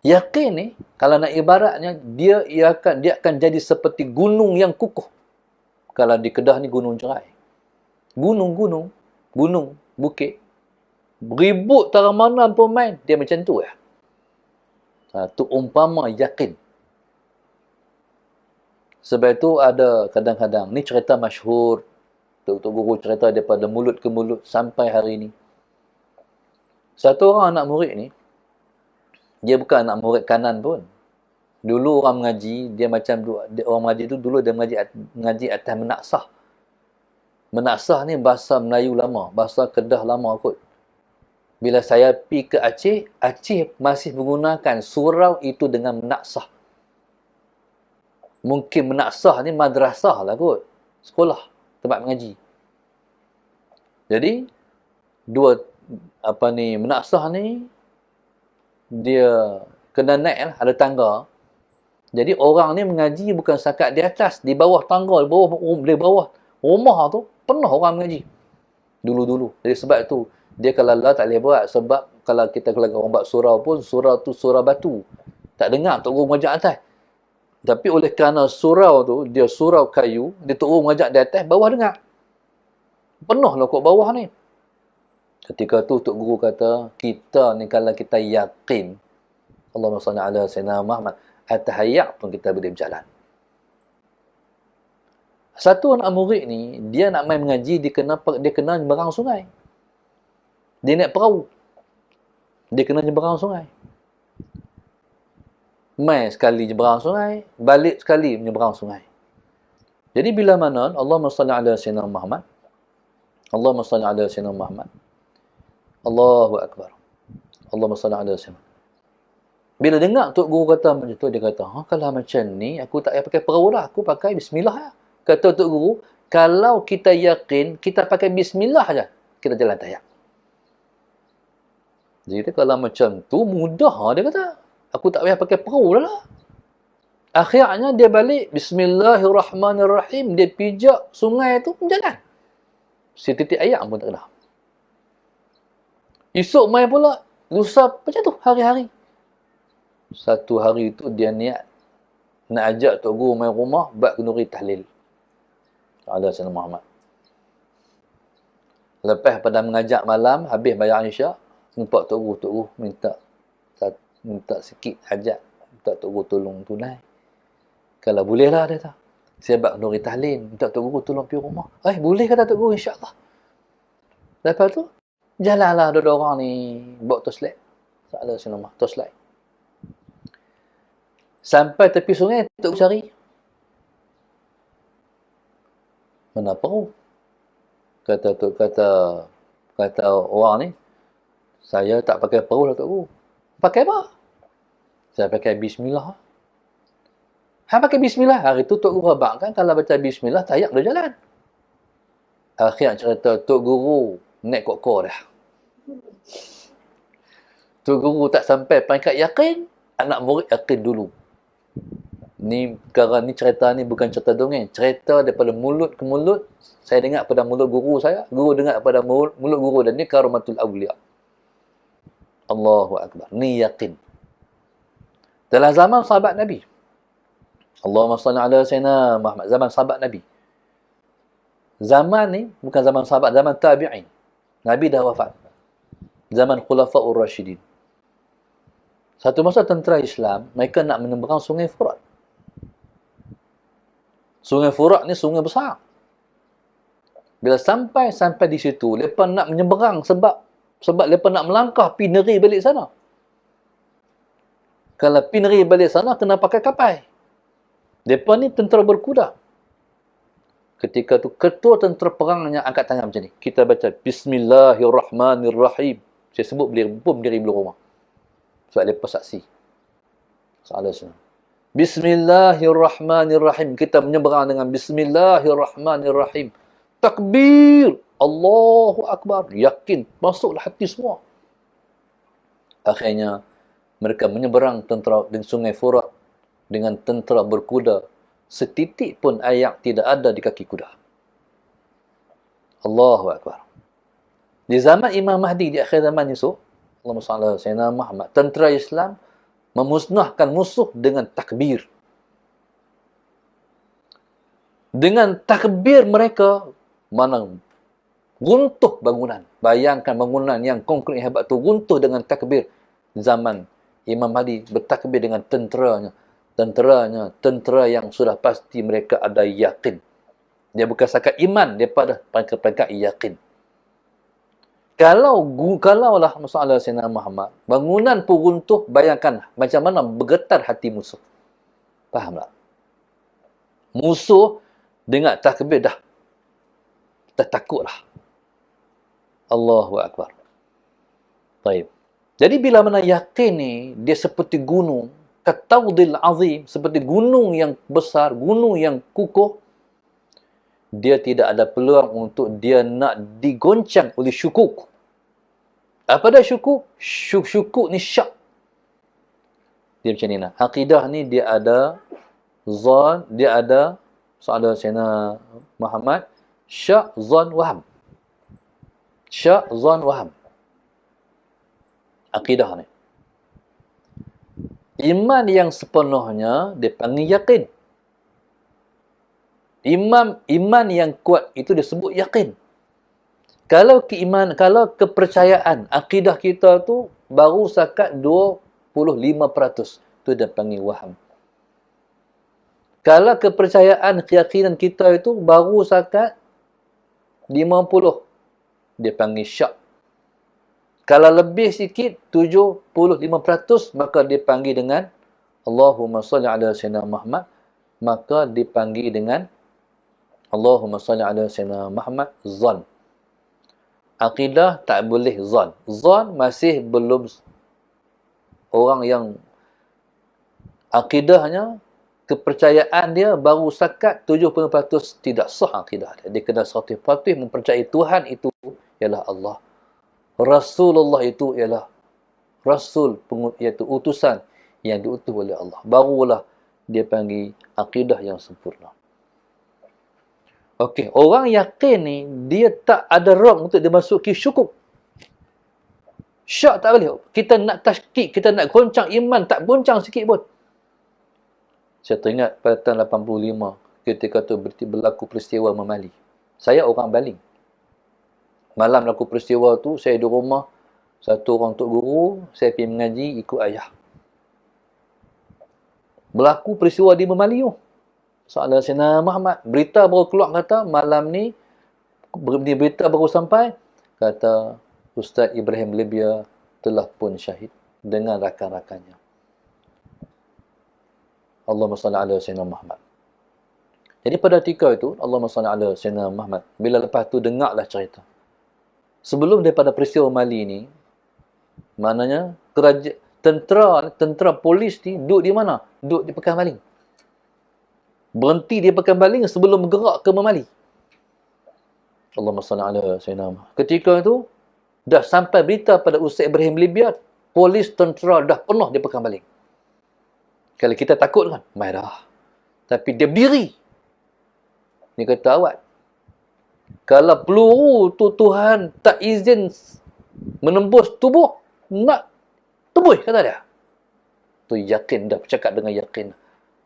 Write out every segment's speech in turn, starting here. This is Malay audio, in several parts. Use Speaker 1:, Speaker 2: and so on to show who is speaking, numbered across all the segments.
Speaker 1: Yakin ni, kalau nak ibaratnya, dia akan jadi seperti gunung yang kukuh. Kalau di Kedah ni gunung cerai. Gunung, bukit. Ribut tara mana pun main. Dia macam tu ya. Tu umpama yakin. Sebab itu ada kadang-kadang, ni cerita masyhur. Tok Guru cerita daripada mulut ke mulut sampai hari ni. Satu orang anak murid ni, dia bukan anak murid kanan pun. Dulu orang mengaji, dia macam orang mengaji tu dulu dia mengaji atas menaksah. Menaksah ni bahasa Melayu lama, bahasa Kedah lama kot. Bila saya pergi ke Aceh, Aceh masih menggunakan surau itu dengan menaksah. Mungkin menaksah ni madrasah lah kot. Sekolah, tempat mengaji. Jadi, menaksah ni, dia kena naik lah, ada tangga. Jadi orang ni mengaji bukan setakat di atas, di bawah tangga, di bawah rumah tu, penuh orang mengaji. Dulu-dulu. Jadi sebab tu, dia kalau Allah tak boleh buat. Sebab kalau orang buat surau pun, surau tu surau batu. Tak dengar Tok Guru mengajak atas. Tapi oleh kerana surau tu, dia surau kayu, dia Tok Guru mengajak di atas, bawah dengar. Penuh lah kot bawah ni. Ketika tu Tok Guru kata, kita ni kalau kita yakin, Allahumma salli ala sayyidina Muhammad, atahayak pun kita boleh berjalan. Satu anak murid ni, dia nak main mengaji, dia kena nyeberang sungai. Dia naik perahu. Dia kena nyeberang sungai. Main sekali nyeberang sungai, balik sekali menyeberang sungai. Jadi bila mana Allahumma salli ala sayyidina Muhammad, Allahumma salli ala sayyidina Muhammad, Allahu Akbar, Allahumma salli ala sayyidina. Bila dengar Tok Guru kata macam tu, dia kata, kalau macam ni, aku tak payah pakai perahu dah, aku pakai bismillah ya. Kata Tok Guru, kalau kita yakin, kita pakai bismillah aja, kita jalan tayak. Jadi kalau macam tu, mudah dia kata. Aku tak payah pakai perahu dah lah. Akhirnya dia balik, bismillahirrahmanirrahim, dia pijak sungai tu, jalan. Setitik ayak pun tak kena. Esok mai pula, lusa macam tu, hari-hari. Satu hari tu dia niat nak ajak Tok Guru main rumah buat kenduri tahlil. Ada Sayyidina Muhammad. Lepas pada mengajak malam, habis bayar Isyak, jumpa Tok Guru minta sikit hajat, minta Tok Guru tolong tunai. Kalau boleh lah dia kata. Saya buat kenduri tahlil, minta Tok Guru tolong pergi rumah. Boleh kata Tok Guru, insya-Allah. Lepas tu jalanlah dua orang ni bawa toslet. Ada Sayyidina Muhammad toslet. Sampai tepi sungai, Tok Guru cari. Mana perahu? Kata orang ni, saya tak pakai perahu lah Tok Guru. Pakai apa? Saya pakai bismillah. Pakai bismillah. Hari tu Tok Guru habakkan, kalau baca bismillah, tayak dah jalan. Akhir cerita Tok Guru naik kokor dah. Tok Guru tak sampai peringkat yakin, anak murid yakin dulu. Ni cerita ni bukan cerita dongeng, cerita daripada mulut ke mulut. Saya dengar pada mulut guru saya, guru dengar pada mulut guru, dan ni karamatul awliya. Allahu Akbar. Ni yakin. Dalam zaman sahabat Nabi, Allahumma salli ala sayyidina Muhammad, zaman sahabat Nabi. Zaman ni bukan zaman sahabat, zaman tabi'in. Nabi dah wafat. Zaman Khulafaur Rasyidin. Satu masa tentera Islam, mereka nak menyeberang sungai Furat. Sungai Furat ni sungai besar. Bila sampai di situ, mereka nak menyeberang sebab mereka nak melangkah pergi negeri balik sana. Kalau pergi negeri balik sana, kena pakai kapal. Mereka ni tentera berkuda. Ketika tu, ketua tentera perangnya angkat tangan macam ni. Kita baca, Bismillahirrahmanirrahim. Saya sebut berdiri belum rumah. Sebab mereka saksi. Bismillahirrahmanirrahim. Kita menyeberang dengan Bismillahirrahmanirrahim. Takbir. Allahu Akbar. Yakin. Masuklah hati semua. Akhirnya, mereka menyeberang tentera di sungai Furat dengan tentera berkuda. Setitik pun ayak tidak ada di kaki kuda. Allahu Akbar. Di zaman Imam Mahdi di akhir zaman esok, Allahumma salli ala sayyidina Muhammad, tentera Islam memusnahkan musuh dengan takbir. Dengan takbir mereka, mana runtuh bangunan. Bayangkan bangunan yang konkret hebat tu runtuh dengan takbir. Zaman Imam Mahdi bertakbir dengan tenteranya. Tentera yang sudah pasti mereka ada yakin. Dia bukan setakat iman, daripada peringkat yakin. Kalaulah masalah Sayyidina Muhammad, bangunan pun runtuh, bayangkan macam mana bergetar hati musuh. Faham tak? Musuh dengar takbir dah takutlah. Allahu Akbar. Baik. Jadi bila mana yakin ni, dia seperti gunung, kataudil azim, seperti gunung yang besar, gunung yang kukuh, dia tidak ada peluang untuk dia nak digoncang oleh syukuk. Apa dah syukuk? Syukuk ni syak. Dia macam ni lah. Aqidah ni dia ada zon, dia ada soal Sayyidina Muhammad, syak, zon, waham. Syak, zon, waham. Aqidah ni. Iman yang sepenuhnya dia panggil yakin. Iman yang kuat itu disebut yakin. Kalau kepercayaan akidah kita tu baru sakat 25%, tu dia panggil waham. Kalau kepercayaan keyakinan kita itu baru sakat 50, dia panggil syak. Kalau lebih sikit 75%, maka dia panggil dengan Allahumma salli ala sayyidina Muhammad, maka dipanggil dengan Allahumma salli ala sayyidina Muhammad zon. Akidah tak boleh zon. Zon masih belum, orang yang akidahnya, kepercayaan dia baru sakat 70%, tidak sah akidah dia. Dia kena 100% mempercayai Tuhan itu ialah Allah. Rasulullah itu ialah Rasul, iaitu utusan yang diutus oleh Allah. Barulah dia panggil akidah yang sempurna. Okey, orang yakin ni, dia tak ada ruang untuk dimasuki syukuk. Syak tak boleh. Kita nak tashkik, kita nak goncang iman, tak goncang sikit pun. Saya teringat pada tahun 85, ketika tu berlaku peristiwa memali. Saya orang Baling. Malam berlaku peristiwa tu, saya di rumah, satu orang tok guru, saya pergi mengaji, ikut ayah. Berlaku peristiwa di Memali tu. Soalan Sayyidina Muhammad, berita baru keluar kata, malam ni, berita baru sampai, kata, Ustaz Ibrahim Libya telah pun syahid dengan rakan-rakannya. Allahumma salli ala Sayyidina Muhammad. Jadi pada ketika itu, Allahumma salli ala Sayyidina Muhammad. Bila lepas tu, dengarlah cerita. Sebelum daripada peristiwa Mali ni, maknanya, tentera polis ni duduk di mana? Duduk di Pekan Baling. Berhenti di Pekan Baling sebelum bergerak ke Memali. Allahumma salli ala Sayyidina Muhammad. Ketika itu, dah sampai berita pada Ustaz Ibrahim Libya, polis tentera dah penuh di Pekan Baling. Kalau kita takut kan, mai dah. Tapi dia berdiri. Dia kata, awak, kalau peluru tu Tuhan tak izin menembus tubuh, nak tembus, kata dia. Tu yakin dah, bercakap dengan yakin.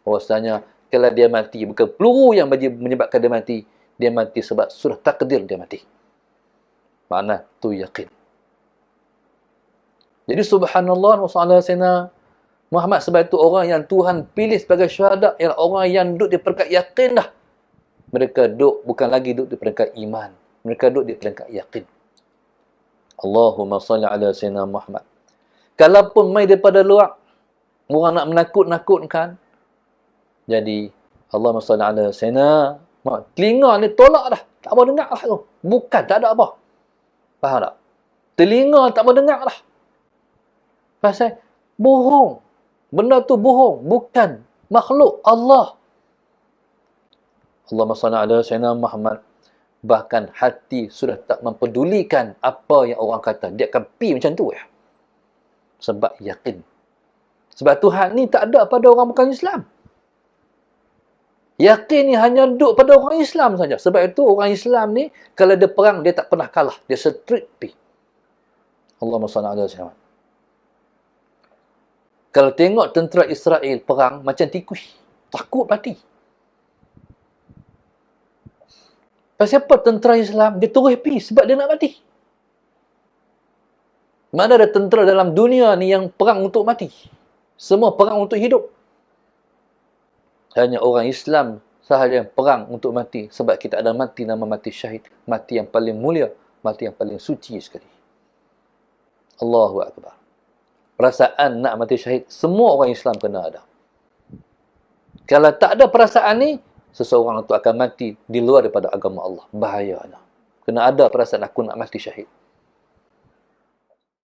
Speaker 1: Bahawasanya, kalau dia mati, bukan peluru yang menyebabkan dia mati sebab sudah takdir dia mati. Makna tu yakin. Jadi subhanallah wa sallallahu alaihi Muhammad, sebab itu orang yang Tuhan pilih sebagai syuhada ialah orang yang duduk di peringkat yakin dah. Mereka duduk bukan lagi duduk di peringkat iman. Mereka duduk di peringkat yakin. Allahumma salli ala sayyidina Muhammad. Kalaupun mai daripada luar, orang nak menakut-nakutkan, jadi Allahumma salli ala sayyidina Muhammad. Telinga ni tolak dah. Tak mau dengar lah tu. Bukan, tak ada apa. Faham tak? Telinga tak mau dengar lah. Pasal bohong. Benda tu bohong. Bukan makhluk Allah. Allahumma salli ala sayyidina Muhammad. Bahkan hati sudah tak mempedulikan apa yang orang kata. Dia akan pergi macam tu ya. Sebab yakin. Sebab Tuhan ni tak ada pada orang bukan Islam. Yakin ni hanya duduk pada orang Islam saja. Sebab itu orang Islam ni, kalau dia perang, dia tak pernah kalah. Dia straight pergi. Allahumma salli ala sayyidina Muhammad. Kalau tengok tentera Israel perang, macam tikus. Takut mati. Pasal apa tentera Islam? Dia terus happy sebab dia nak mati. Mana ada tentera dalam dunia ni yang perang untuk mati? Semua perang untuk hidup. Hanya orang Islam sahaja yang perang untuk mati. Sebab kita ada mati nama mati syahid. Mati yang paling mulia. Mati yang paling suci sekali. Allahu Akbar. Perasaan nak mati syahid, semua orang Islam kena ada. Kalau tak ada perasaan ni, seseorang itu akan mati di luar daripada agama Allah. Bahayanya. Kena ada perasaan aku nak mati syahid.